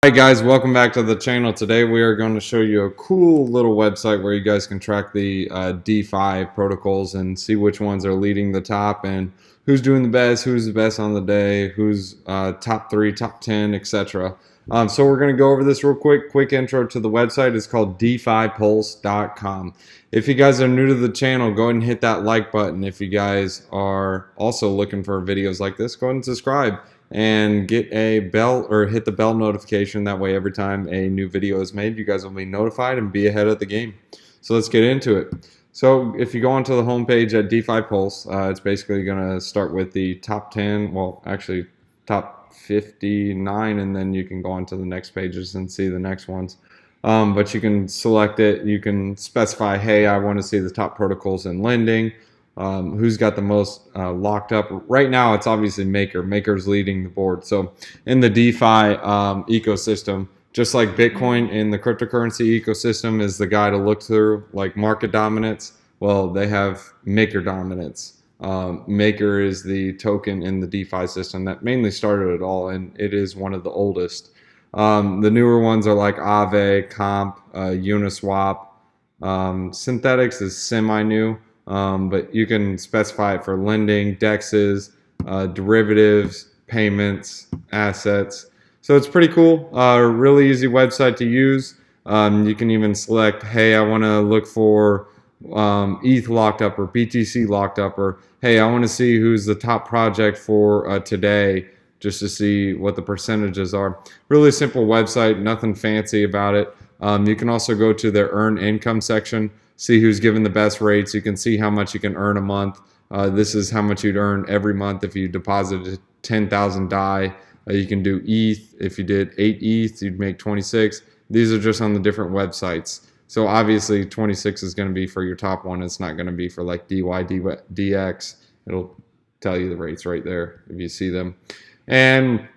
Hi guys, welcome back to the channel. Today we are going to show you a cool little website where you guys can track the DeFi protocols and see which ones are leading the top and who's doing the best, who's the best on the day, who's top 3, top 10, etc. So we're going to go over this real quick intro to the website. It's called DeFiPulse.com. If you guys are new to the channel, go ahead and hit that like button. If you guys are also looking for videos like this, go ahead and subscribe and get a bell or hit the bell notification. That way every time a new video is made, you guys will be notified and be ahead of the game. So let's get into it. So if you go onto the homepage at DeFi Pulse, it's basically going to start with the top 10, well actually top 59, and then you can go on to the next pages and see the next ones. But you can select it, you can specify, hey, I want to see the top protocols in lending. Who's got the most locked up. Right now it's obviously Maker. Maker's leading the board. So in the DeFi ecosystem, just like Bitcoin in the cryptocurrency ecosystem is the guy to look through, like market dominance, well, they have Maker dominance. Maker is the token in the DeFi system that mainly started it all, and it is one of the oldest. The newer ones are like Aave, Comp, Uniswap. Synthetics is semi-new. But you can specify it for lending, DEXs, derivatives, payments, assets. So it's pretty cool. Really easy website to use. You can even select, hey, I want to look for ETH locked up or BTC locked up, or hey, I want to see who's the top project for today, just to see what the percentages are. Really simple website, nothing fancy about it. You can also go to their earn income section, see who's given the best rates. You can see how much you can earn a month. This is how much you'd earn every month if you deposited 10,000 DAI. You can do ETH. If you did 8 ETH, you'd make 26. These are just on the different websites. So obviously 26 is going to be for your top one. It's not going to be for like DYDX. It'll tell you the rates right there if you see them. And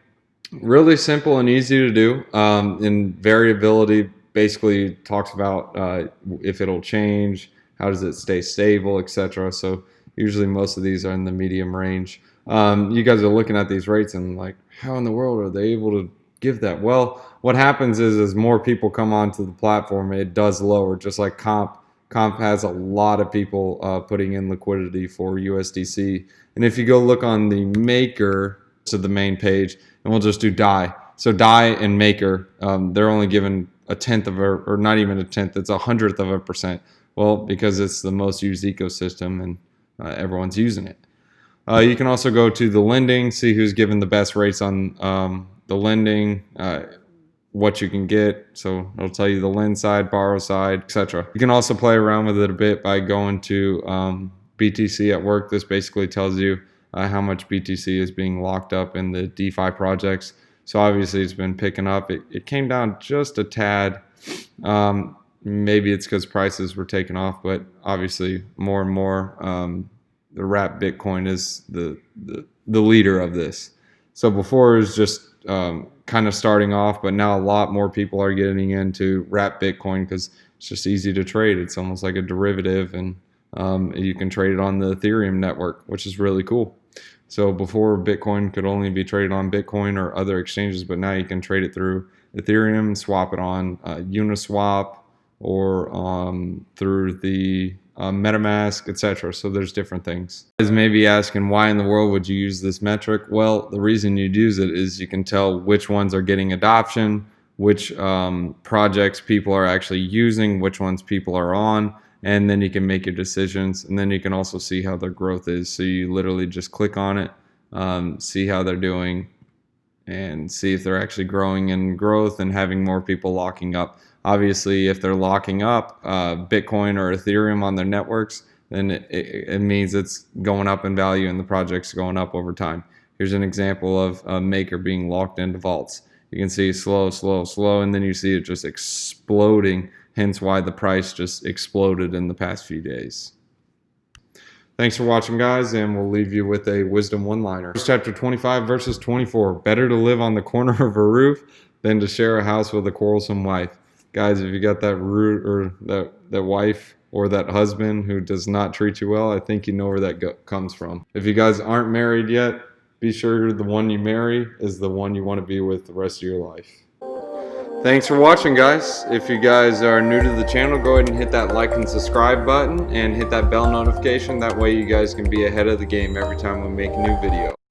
really simple and easy to do. And variability basically talks about if it'll change, how does it stay stable, etc. So usually most of these are in the medium range. You guys are looking at these rates and like, how in the world are they able to give that? Well, what happens is as more people come onto the platform, it does lower, just like Comp. Comp has a lot of people putting in liquidity for USDC. And if you go look on the Maker to the main page, and we'll just do DAI. So DAI and Maker, they're only given a tenth of or not even a tenth, it's 100th of a percent. Well, because it's the most used ecosystem and everyone's using it. You can also go to the lending, see who's given the best rates on the lending, what you can get. So it'll tell you the lend side, borrow side, etc. You can also play around with it a bit by going to BTC at work. This basically tells you how much BTC is being locked up in the DeFi projects. So obviously it's been picking up. It came down just a tad. Maybe it's because prices were taken off, but obviously more and more the wrapped Bitcoin is the leader of this. So before it was just kind of starting off, but now a lot more people are getting into wrapped Bitcoin because it's just easy to trade. It's almost like a derivative, and you can trade it on the Ethereum network, which is really cool. So before, Bitcoin could only be traded on Bitcoin or other exchanges, but now you can trade it through Ethereum, swap it on Uniswap, or through the MetaMask, etc. So there's different things. You guys may be asking, why in the world would you use this metric? Well, the reason you'd use it is you can tell which ones are getting adoption, which projects people are actually using, which ones people are on, and then you can make your decisions. And then you can also see how their growth is. So you literally just click on it, see how they're doing, and see if they're actually growing in growth and having more people locking up. Obviously, if they're locking up Bitcoin or Ethereum on their networks, then it means it's going up in value and the project's going up over time. Here's an example of a Maker being locked into vaults. You can see slow, slow, slow, and then you see it just exploding, hence why the price just exploded in the past few days. Thanks for watching, guys, and we'll leave you with a wisdom one-liner. Chapter 25 verses 24. Better to live on the corner of a roof than to share a house with a quarrelsome wife. Guys, if you got that root or that wife or that husband who does not treat you well, I think you know where that comes from. If you guys aren't married yet, be sure the one you marry is the one you want to be with the rest of your life. Thanks for watching, guys. If you guys are new to the channel, go ahead and hit that like and subscribe button and hit that bell notification. That way you guys can be ahead of the game every time we make a new video.